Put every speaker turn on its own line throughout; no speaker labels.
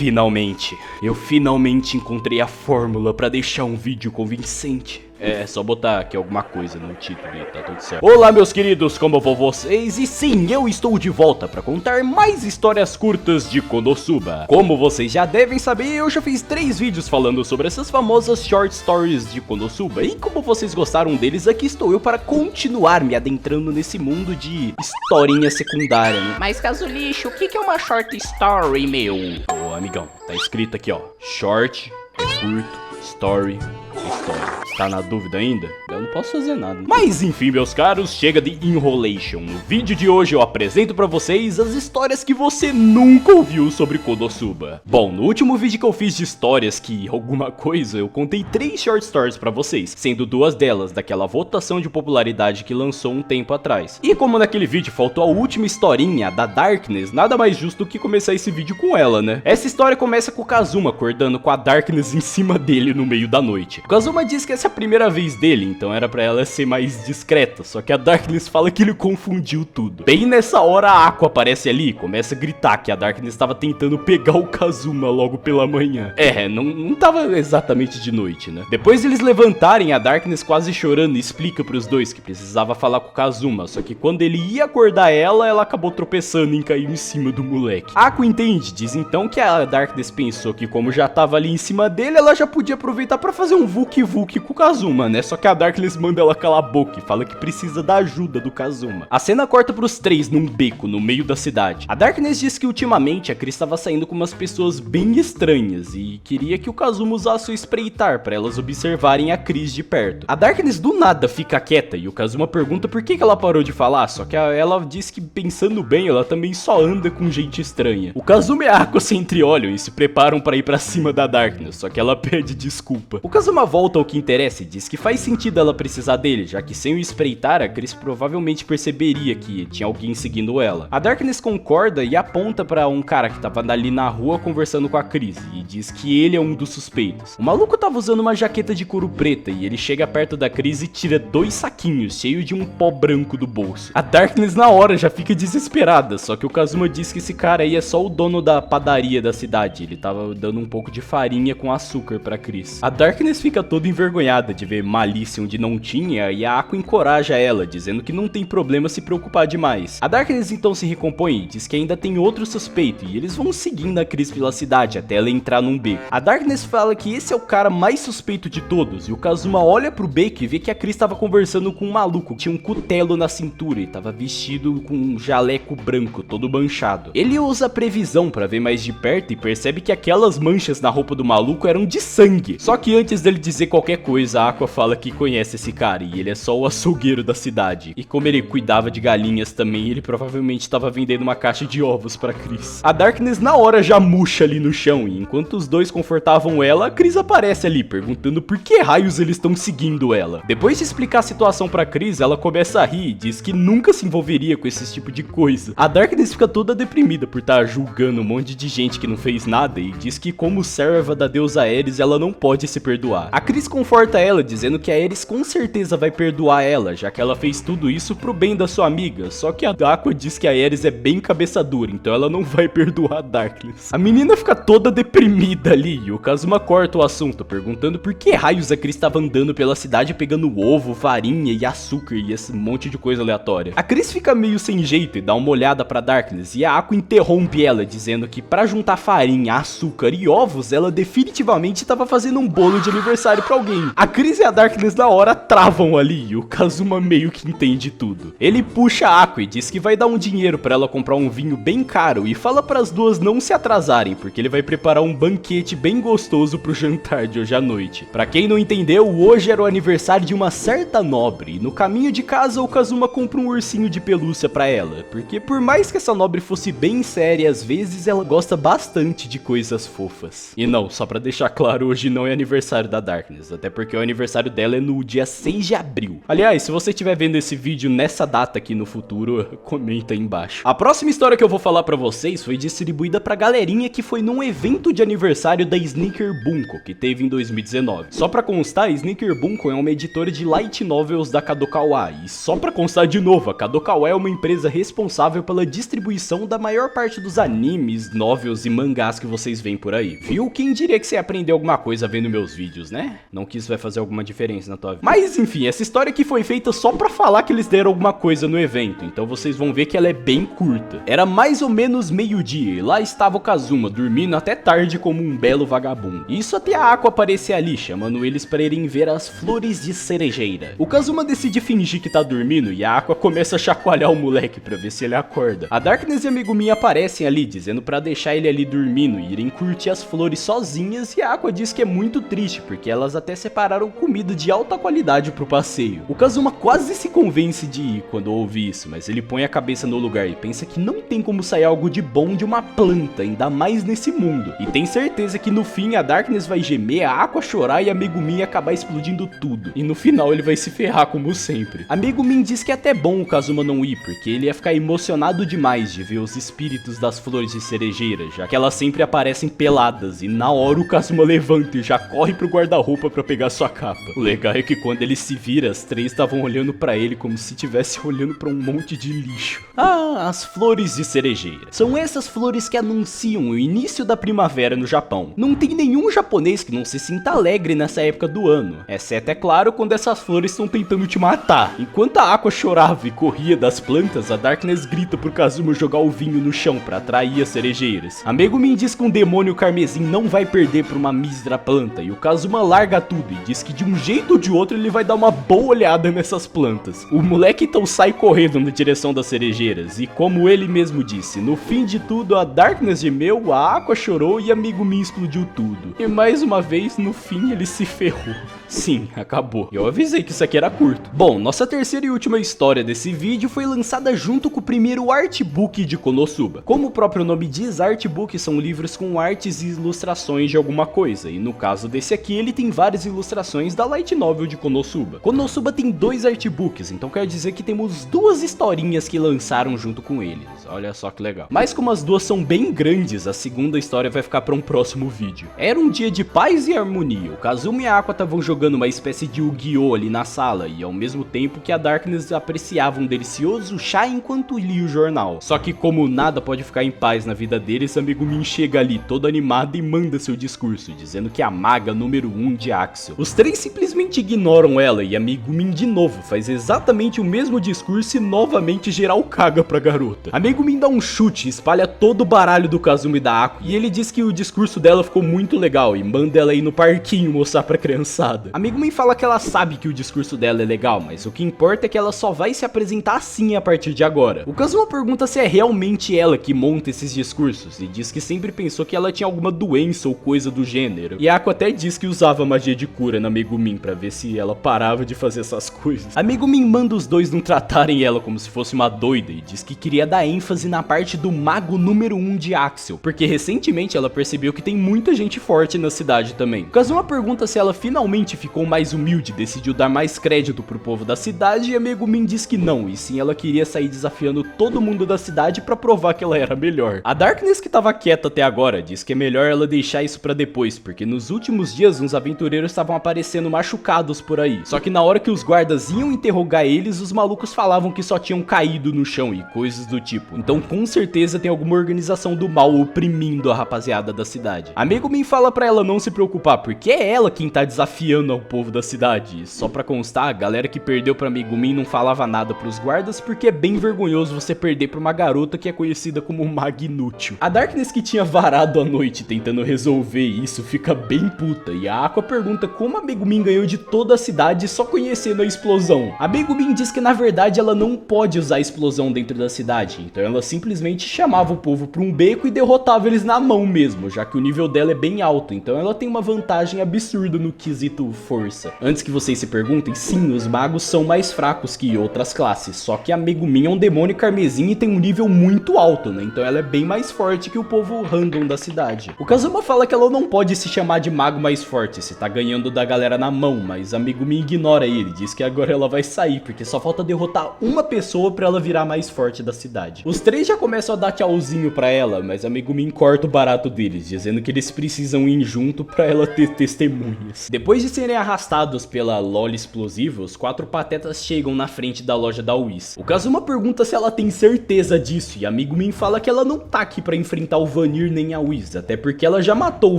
Finalmente, eu finalmente encontrei a fórmula pra deixar um vídeo convincente. É só botar aqui alguma coisa no título e tá tudo certo. Olá meus queridos, como vão vocês? E sim, eu estou de volta pra contar mais histórias curtas de Konosuba. Como vocês já devem saber, eu já fiz 3 vídeos falando sobre essas famosas short stories de Konosuba. E como vocês gostaram deles, aqui estou eu para continuar me adentrando nesse mundo de historinha secundária, né?
Mas caso lixo, o que é uma short story, meu?
Ô amigão, tá escrito aqui ó, short é curto, story é história. Tá na dúvida ainda? Eu não posso fazer nada. Mas enfim, meus caros, chega de enrolation. No vídeo de hoje eu apresento pra vocês as histórias que você nunca ouviu sobre Konosuba. Bom, no último vídeo que eu fiz de histórias que alguma coisa, eu contei 3 short stories pra vocês, sendo 2 delas daquela votação de popularidade que lançou um tempo atrás. E como naquele vídeo faltou a última historinha da Darkness, nada mais justo do que começar esse vídeo com ela, né? Essa história começa com o Kazuma acordando com a Darkness em cima dele no meio da noite. O Kazuma diz que essa é a primeira vez dele, então era pra ela ser mais discreta, só que a Darkness fala que ele confundiu tudo. Bem nessa hora a Aqua aparece ali e começa a gritar que a Darkness estava tentando pegar o Kazuma logo pela manhã. Não tava exatamente de noite, né? Depois eles levantarem, a Darkness quase chorando explica pros dois que precisava falar com o Kazuma, só que quando ele ia acordar ela acabou tropeçando e caiu em cima do moleque. A Aqua entende, diz então que a Darkness pensou que como já tava ali em cima dele, ela já podia aproveitar pra fazer um vuki-vuki com o Kazuma, né? Só que a Darkness manda ela calar a boca e fala que precisa da ajuda do Kazuma. A cena corta pros 3 num beco no meio da cidade. A Darkness diz que ultimamente a Chris estava saindo com umas pessoas bem estranhas e queria que o Kazuma usasse o espreitar para elas observarem a Chris de perto. A Darkness do nada fica quieta e o Kazuma pergunta por que ela parou de falar, só que ela diz que pensando bem, ela também só anda com gente estranha. O Kazuma e a Aqua se entreolham e se preparam para ir para cima da Darkness, só que ela pede desculpa. O Kazuma volta ao que interessa e diz que faz sentido ela precisar dele, já que sem o espreitar, a Chris provavelmente perceberia que tinha alguém seguindo ela. A Darkness concorda e aponta pra um cara que tava ali na rua conversando com a Chris, e diz que ele é um dos suspeitos. O maluco tava usando uma jaqueta de couro preta, e ele chega perto da Chris e tira 2 saquinhos, cheios de um pó branco do bolso. A Darkness na hora já fica desesperada, só que o Kazuma diz que esse cara aí é só o dono da padaria da cidade, ele tava dando um pouco de farinha com açúcar pra Chris. A Darkness fica toda envergonhada de ver malícia onde não tinha, e a Aqua encoraja ela, dizendo que não tem problema se preocupar demais. A Darkness então se recompõe e diz que ainda tem outro suspeito, e eles vão seguindo a Chris pela cidade até ela entrar num beco. A Darkness fala que esse é o cara mais suspeito de todos, e o Kazuma olha pro beco e vê que a Chris estava conversando com um maluco que tinha um cutelo na cintura e estava vestido com um jaleco branco, todo manchado. Ele usa a previsão para ver mais de perto e percebe que aquelas manchas na roupa do maluco eram de sangue. Só que antes dele dizer qualquer coisa, a Aqua fala que conhece esse cara e ele é só o açougueiro da cidade. E como ele cuidava de galinhas também, ele provavelmente estava vendendo uma caixa de ovos pra Chris. A Darkness na hora já murcha ali no chão e enquanto os dois confortavam ela, a Chris aparece ali perguntando por que raios eles estão seguindo ela. Depois de explicar a situação pra Chris, ela começa a rir e diz que nunca se envolveria com esse tipo de coisa. A Darkness fica toda deprimida por estar julgando um monte de gente que não fez nada e diz que como serva da deusa Ares, ela não pode se perdoar. A Chris conforta ela dizendo que a Ares com certeza vai perdoar ela, já que ela fez tudo isso pro bem da sua amiga, só que a Aqua diz que a Ares é bem cabeça dura, então ela não vai perdoar a Darkness. A menina fica toda deprimida ali e o Kazuma corta o assunto, perguntando por que raios a Chris estava andando pela cidade pegando ovo, farinha e açúcar e esse monte de coisa aleatória. A Chris fica meio sem jeito e dá uma olhada pra Darkness e a Aqua interrompe ela, dizendo que pra juntar farinha, açúcar e ovos, ela definitivamente estava fazendo um bolo de aniversário pra alguém. A Chris e a Darkness na hora travam ali e o Kazuma meio que entende tudo. Ele puxa a Aqua e diz que vai dar um dinheiro pra ela comprar um vinho bem caro e fala pras duas não se atrasarem, porque ele vai preparar um banquete bem gostoso pro jantar de hoje à noite. Pra quem não entendeu, hoje era o aniversário de uma certa nobre e no caminho de casa o Kazuma compra um ursinho de pelúcia pra ela, porque por mais que essa nobre fosse bem séria, às vezes ela gosta bastante de coisas fofas. E não, só pra deixar claro, hoje não é aniversário da Darkness, até porque o aniversário dela é no dia 6 de abril. Aliás, se você estiver vendo esse vídeo nessa data aqui no futuro, comenta aí embaixo. A próxima história que eu vou falar pra vocês foi distribuída pra galerinha que foi num evento de aniversário da Sneaker Bunko, que teve em 2019. Só pra constar, a Sneaker Bunko é uma editora de light novels da Kadokawa, e só pra constar de novo, a Kadokawa é uma empresa responsável pela distribuição da maior parte dos animes, novels e mangás que vocês veem por aí. Viu? Quem diria que você ia aprender alguma coisa vendo meus vídeos, né? Não que isso vai fazer alguma diferença na tua vida. Mas enfim, essa história aqui foi feita só pra falar que eles deram alguma coisa no evento, então vocês vão ver que ela é bem curta. Era mais ou menos meio-dia e lá estava o Kazuma dormindo até tarde como um belo vagabundo. Isso até a Aqua aparecer ali, chamando eles pra irem ver as flores de cerejeira. O Kazuma decide fingir que tá dormindo e a Aqua começa a chacoalhar o moleque pra ver se ele acorda. A Darkness e a Megumin aparecem ali, dizendo pra deixar ele ali dormindo e irem curtir as flores sozinhas, e a Aqua diz que é muito triste, porque elas até separaram comida de alta qualidade pro passeio. O Kazuma quase se convence de ir quando ouve isso, mas ele põe a cabeça no lugar e pensa que não tem como sair algo de bom de uma planta, ainda mais nesse mundo. E tem certeza que no fim a Darkness vai gemer, a Aqua chorar e a Megumin acabar explodindo tudo. E no final ele vai se ferrar como sempre. A Megumin diz que é até bom o Kazuma não ir, porque ele ia ficar emocionado demais de ver os espíritos das flores de cerejeira, já que elas sempre aparecem peladas, e na hora o Kazuma levanta e já corre pro guarda-roupa pra pegar sua capa. O legal é que quando ele se vira, as três estavam olhando pra ele como se estivesse olhando pra um monte de lixo. Ah, as flores de cerejeira. São essas flores que anunciam o início da primavera no Japão. Não tem nenhum japonês que não se sinta alegre nessa época do ano, exceto, é claro, quando essas flores estão tentando te matar. Enquanto a Aqua chorava e corria das plantas, a Darkness grita pro Kazuma jogar o vinho no chão pra atrair as cerejeiras. A Megumin diz que um demônio carmesim não vai perder pra uma mísera planta, e o Kazuma larga tudo e diz que de um jeito ou de outro ele vai dar uma boa olhada nessas plantas. O moleque então sai correndo na direção das cerejeiras, e como ele mesmo disse, no fim de tudo a Darkness gemeu, a Aqua chorou e a Megumin explodiu tudo. E mais uma vez, no fim ele se ferrou. Sim, acabou. Eu avisei que isso aqui era curto. Bom, nossa terceira e última história desse vídeo foi lançada junto com o primeiro artbook de Konosuba. Como o próprio nome diz, artbooks são livros com artes e ilustrações de alguma coisa, e no caso desse aqui ele tem várias ilustrações da light novel de Konosuba. Konosuba tem 2 artbooks, então quer dizer que temos 2 historinhas que lançaram junto com eles. Olha só que legal. Mas como as duas são bem grandes, a segunda história vai ficar para um próximo vídeo. Era um dia de paz e harmonia. O Kazuma e a Aqua estavam jogando uma espécie de Yu-Gi-Oh! Ali na sala, e ao mesmo tempo que a Darkness apreciava um delicioso chá enquanto lia o jornal. Só que como nada pode ficar em paz na vida deles, a Megumin chega ali toda animada e manda seu discurso, dizendo que é a maga número 1 de Axel. Os três simplesmente ignoram ela, e a Megumin de novo faz exatamente o mesmo discurso e novamente geral caga pra garota. A Megumin dá um chute e espalha todo o baralho do Kazuma e da Aqua, e ele diz que o discurso dela ficou muito legal e manda ela ir no parquinho mostrar pra criançada. A Megumin fala que ela sabe que o discurso dela é legal, mas o que importa é que ela só vai se apresentar assim a partir de agora. O Kazuma pergunta se é realmente ela que monta esses discursos, e diz que sempre pensou que ela tinha alguma doença ou coisa do gênero. E a Aqua até diz que usava magia de cura na Megumin pra ver se ela parava de fazer essas coisas. A Megumin manda os dois não tratarem ela como se fosse uma doida, e diz que queria dar ênfase na parte do mago número 1 de Axel, porque recentemente ela percebeu que tem muita gente forte na cidade também. O Kazuma pergunta se ela finalmente ficou mais humilde, decidiu dar mais crédito pro povo da cidade, e a Megumin diz que não, e sim ela queria sair desafiando todo mundo da cidade pra provar que ela era melhor. A Darkness, que tava quieta até agora, diz que é melhor ela deixar isso pra depois, porque nos últimos dias uns aventureiros estavam aparecendo machucados por aí. Só que na hora que os guardas iam interrogar eles, os malucos falavam que só tinham caído no chão e coisas do tipo. Então com certeza tem alguma organização do mal oprimindo a rapaziada da cidade. A Megumin fala pra ela não se preocupar, porque é ela quem tá desafiando ao povo da cidade. E só pra constar, a galera que perdeu pra Megumin não falava nada pros guardas, porque é bem vergonhoso você perder pra uma garota que é conhecida como maga inútil. A Darkness, que tinha varado a noite tentando resolver isso, fica bem puta, e a Aqua pergunta como a Megumin ganhou de toda a cidade só conhecendo a explosão. A Megumin diz que na verdade ela não pode usar a explosão dentro da cidade, então ela simplesmente chamava o povo pra um beco e derrotava eles na mão mesmo, já que o nível dela é bem alto, então ela tem uma vantagem absurda no quesito força. Antes que vocês se perguntem, sim, os magos são mais fracos que outras classes, só que a Megumin é um demônio carmesim e tem um nível muito alto, né? Então ela é bem mais forte que o povo random da cidade. O Kazuma fala que ela não pode se chamar de mago mais forte, você tá ganhando da galera na mão, mas a Megumi ignora ele, diz que agora ela vai sair, porque só falta derrotar uma pessoa pra ela virar mais forte da cidade. Os três já começam a dar tchauzinho pra ela, mas a Megumi corta o barato deles, dizendo que eles precisam ir junto pra ela ter testemunhas. Depois de serem arrastados pela Loli explosiva, os quatro patetas chegam na frente da loja da Whis. O Kazuma pergunta se ela tem certeza disso, e a Megumi fala que ela não tá aqui pra enfrentar o Vanir nem a Whis, até porque ela já matou o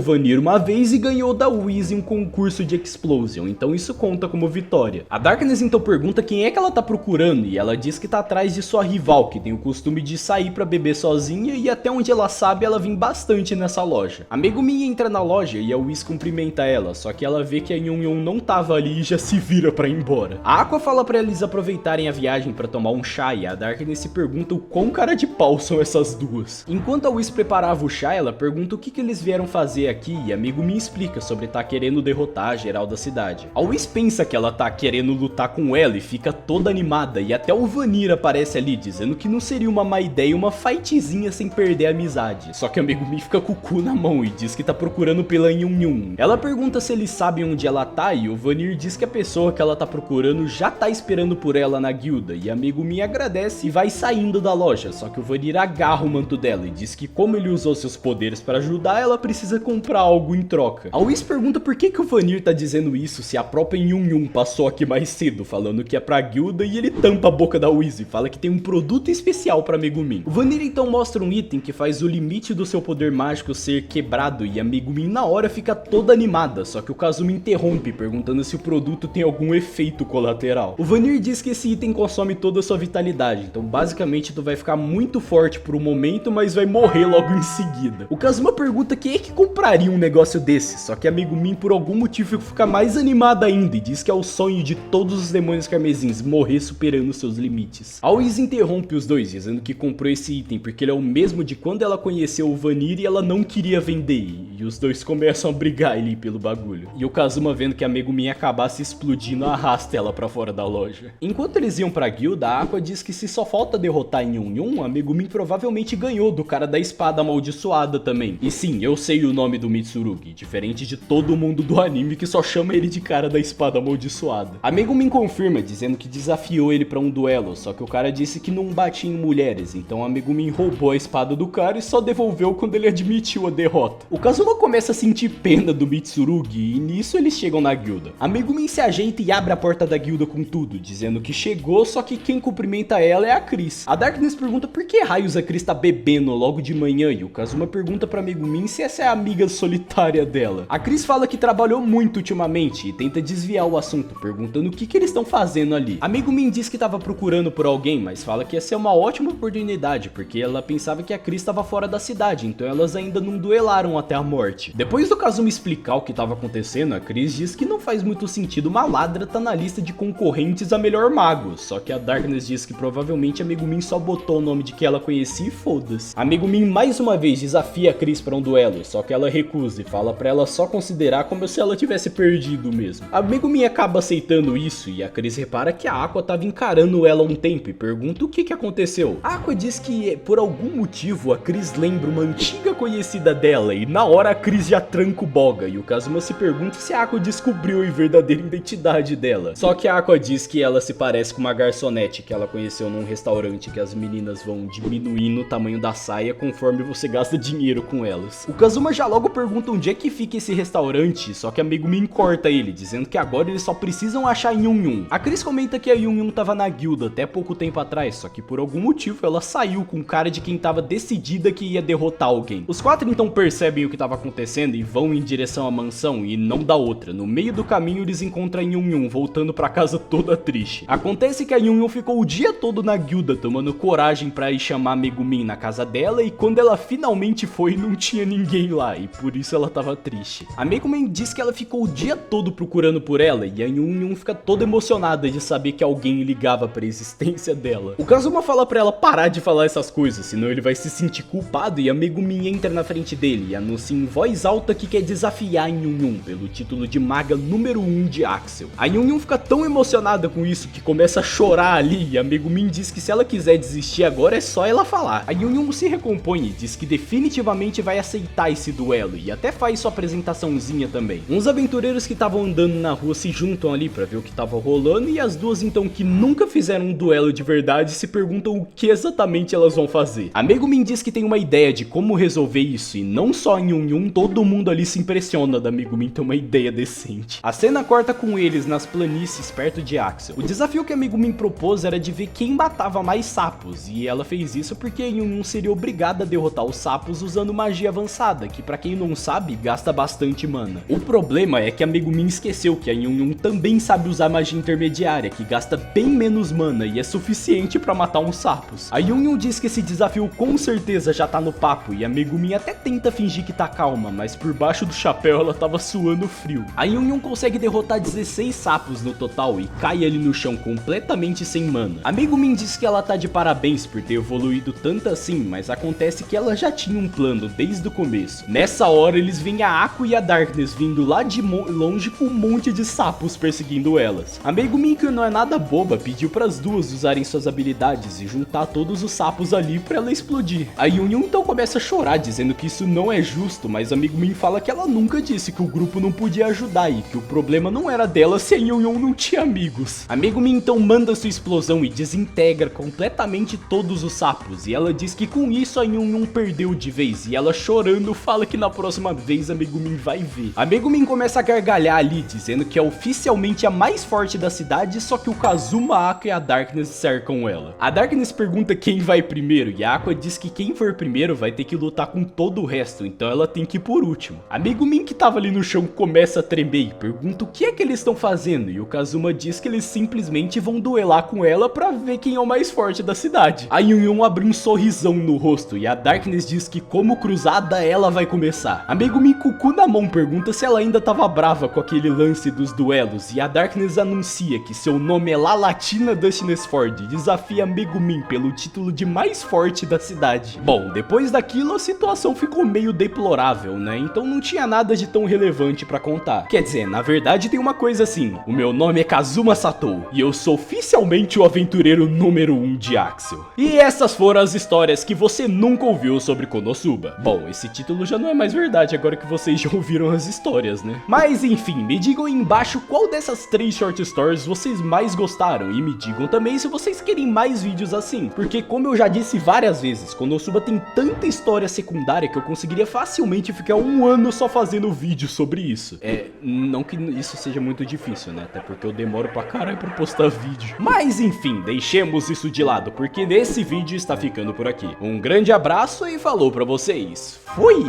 Vanir uma vez e ganhou da Whis em um concurso de Explosion, então isso conta como vitória. A Darkness então pergunta quem é que ela tá procurando, e ela diz que tá atrás de sua rival, que tem o costume de sair pra beber sozinha, e até onde ela sabe ela vem bastante nessa loja. A Megumi entra na loja e a Whis cumprimenta ela, só que ela vê que a Yun Yun não tava ali e já se vira pra ir embora. A Aqua fala pra eles aproveitarem a viagem pra tomar um chá, e a Darkness se pergunta o quão cara de pau são essas duas. Enquanto a Whis preparava o chá, ela pergunta o que eles vieram fazer aqui, e a Megumi explica sobre tá querendo derrotar a geral da cidade. A Whis pensa que ela tá querendo lutar com ela e fica toda animada, e até o Vanir aparece ali, dizendo que não seria uma má ideia uma fightzinha sem perder a amizade. Só que a Megumi fica com o cu na mão e diz que tá procurando pela Yun Yun. Ela pergunta se eles sabem onde ela tá, e o Vanir diz que a pessoa que ela tá procurando já tá esperando por ela na guilda, e a Megumi agradece e vai saindo da loja, só que o Vanir agarra o manto dela e diz que como ele usou seus poderes para ajudar, ela precisa comprar algo em troca. A Whis pergunta por que o Vanir tá dizendo isso se a própria Yun Yun passou aqui mais cedo, falando que é pra guilda, e ele tampa a boca da Whis e fala que tem um produto especial pra Megumi. O Vanir então mostra um item que faz o limite do seu poder mágico ser quebrado, e a Megumi na hora fica toda animada, só que o Kazuma interrompe perguntando se o produto tem algum efeito colateral. O Vanir diz que esse item consome toda a sua vitalidade, então basicamente tu vai ficar muito forte por um momento, mas vai morrer logo em seguida. O Kazuma pergunta quem é que compraria um negócio desse, só que a Megumi por algum motivo fica mais animada ainda e diz que é o sonho de todos os demônios carmesins morrer superando seus limites. A Whis interrompe os dois, dizendo que comprou esse item porque ele é o mesmo de quando ela conheceu o Vanir e ela não queria vender, e os dois começam a brigar ali pelo bagulho. E o Kazuma, vendo que a Megumi ia acabar se explodindo, arrasta ela pra fora da loja. Enquanto eles iam pra guilda, a Aqua diz que se só falta derrotar Yun Yun, a Megumi provavelmente ganhou do cara da espada amaldiçoada também. E sim, eu sei o nome do Mitsurugi, diferente de todo mundo do anime que só chama ele de cara da espada amaldiçoada. A Megumi confirma, dizendo que desafiou ele pra um duelo, só que o cara disse que não batia em mulheres, então a Megumi roubou a espada do cara e só devolveu quando ele admitiu a derrota. O Kazuma começa a sentir pena do Mitsurugi e nisso eles chegam na guilda. A Megumi se ajeita e abre a porta da guilda com tudo, dizendo que chegou, só que quem cumprimenta ela é a Chris. A Darkness pergunta por que raios a Chris tá bebendo logo de manhã, e o Kazuma pergunta pra Megumi se essa é a amiga solitária dela. A Chris fala que trabalhou muito ultimamente e tenta desviar o assunto, perguntando o que eles estão fazendo ali. A Megumi diz que tava procurando por alguém, mas fala que ia ser uma ótima oportunidade, porque ela pensava que a Chris estava fora da cidade, então elas ainda não duelaram até a morte. Depois do Kazuma explicar o que estava acontecendo, a Chris diz que não faz muito sentido uma ladra tá na lista de concorrentes a melhor mago, só que a Darkness diz que provavelmente a Megumi só botou o nome de que ela conhecia e foda-se. A Megumi mais uma vez desafia a Chris para um duelo, só que ela recusa e fala pra ela só considerar como se ela tivesse perdido mesmo. A Megumi acaba aceitando isso e a Chris repara que a Aqua tava encarando ela há um tempo e pergunta o que aconteceu. A Aqua diz que por algum motivo a Chris lembra uma antiga conhecida dela e na hora a Chris já tranca o boga, e o Kazuma se pergunta se a Aqua descobriu a verdadeira identidade dela. Só que a Aqua diz que ela se parece com uma garçonete que ela conheceu num restaurante que as meninas vão diminuindo o tamanho da saia conforme você gasta dinheiro com elas. O Kazuma já logo pergunta onde é que fica esse restaurante, só que a Megumi corta ele, dizendo que agora eles só precisam achar Yun Yun. A Chris comenta que a Yun Yun tava na guilda até pouco tempo atrás, só que por algum motivo ela saiu com cara de quem tava decidida que ia derrotar alguém. Os quatro então percebem o que tava acontecendo e vão em direção à mansão e não dá outra. No meio do caminho eles encontram a Yun Yun voltando pra casa toda triste. Acontece que a Yun Yun ficou o dia todo na guilda tomando coragem pra ir chamar a Megumi na casa dela, e quando ela finalmente foi não tinha ninguém lá e por isso ela tava triste. A Megumi diz que ela ficou o dia todo procurando por ela e a Yun Yun fica toda emocionada de saber que alguém ligava pra existência dela. O Kazuma fala pra ela parar de falar essas coisas, senão ele vai se sentir culpado, e a Megumi entra na frente dele e anuncia em voz alta que quer desafiar a Yun Yun pelo título de maga número 1 de Axel. A Yun Yun fica tão emocionada com isso que começa a chorar ali, e a Megumi diz que se ela quiser desistir agora é só ela falar. A Yun Yun se recompõe e diz que definitivamente vai aceitar esse duelo e até faz sua apresentaçãozinha também. Uns aventureiros que estavam andando na rua se juntam ali pra ver o que tava rolando, e as duas então que nunca fizeram um duelo de verdade se perguntam o que exatamente elas vão fazer. A Megumin diz que tem uma ideia de como resolver isso, e não só em Yun, todo mundo ali se impressiona da Megumin ter uma ideia decente. A cena corta com eles nas planícies perto de Axel. O desafio que a Megumin propôs era de ver quem matava mais sapos, e ela fez isso porque Yun seria obrigada a derrotar os sapos usando magia avançada, que pra quem não sabe, gasta bastante mana. O problema é que a Megumin esqueceu que a Yun também sabe usar magia intermediária, que gasta bem menos mana e é suficiente pra matar uns sapos. A Yun diz que esse desafio com certeza já tá no papo, e a Megumin até tenta fingir que tá calma, mas por baixo do chapéu ela tava suando frio. A Yun consegue derrotar 16 sapos no total e cai ali no chão completamente sem mana. A Megumin diz que ela tá de parabéns por ter evoluído tanto assim, mas acontece que ela já tinha um plano desde o começo. Nessa hora eles veem a Aqua e a Darkness vindo lá de longe com um monte de sapos perseguindo elas. A Megumin, que não é nada boba, pediu para as duas usarem suas habilidades e juntar todos os sapos ali pra ela explodir. A Yun então começa a chorar dizendo que isso não é justo, mas a Megumin fala que ela nunca disse que o grupo não podia ajudar e que o problema não era dela se a Yun não tinha amigos. A Megumin então manda sua explosão e desintegra completamente todos os sapos, e ela diz que com isso a Yun perdeu de vez, e ela chorando fala que na próxima vez a Megumin vai ver. A Megumin começa a gargalhar ali, dizendo que é oficialmente a mais forte da cidade, só que o Kazuma, a Aqua e a Darkness cercam ela. A Darkness pergunta quem vai primeiro, e a Aqua diz que quem for primeiro vai ter que lutar com todo o resto, então ela tem que ir por último. A Megumin, que tava ali no chão, começa a tremer e pergunta o que é que eles estão fazendo, e o Kazuma diz que eles simplesmente vão duelar com ela pra ver quem é o mais forte da cidade. A Yun abre um sorrisão no rosto, e a Darkness diz que como cruzada ela vai começar. A Megumin, com o cu na mão, pergunta se ela ainda tava brava com aquele lance dos duelos, e a Darkness anuncia que seu nome é Lalatina Dustnesford e desafia a Megumin pelo título de mais forte da cidade. Bom, depois daquilo a situação ficou meio deplorável, né? Então não tinha nada de tão relevante pra contar. Quer dizer, na verdade tem uma coisa assim: o meu nome é Kazuma Satou e eu sou oficialmente o aventureiro número 1 de Axel. E essas foram as histórias que você nunca ouviu sobre Konosuba. Bom, esse título já não é mais verdade agora que vocês já ouviram as histórias, né? Mas enfim, me digam aí embaixo qual dessas 3 short stories vocês mais gostaram, e me digam também se vocês querem mais vídeos assim, porque como eu já disse várias vezes, Konosuba tem tanta história secundária que eu conseguiria facilmente ficar um ano só fazendo vídeo sobre isso. Não que isso seja muito difícil, né? Até porque eu demoro pra caralho pra postar vídeo. Mas enfim, deixemos isso de lado, porque nesse vídeo está ficando por aqui. Um grande abraço e falou pra vocês. Fui!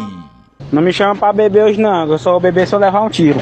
Não me chama pra beber hoje não, eu só vou beber se eu levar um tiro.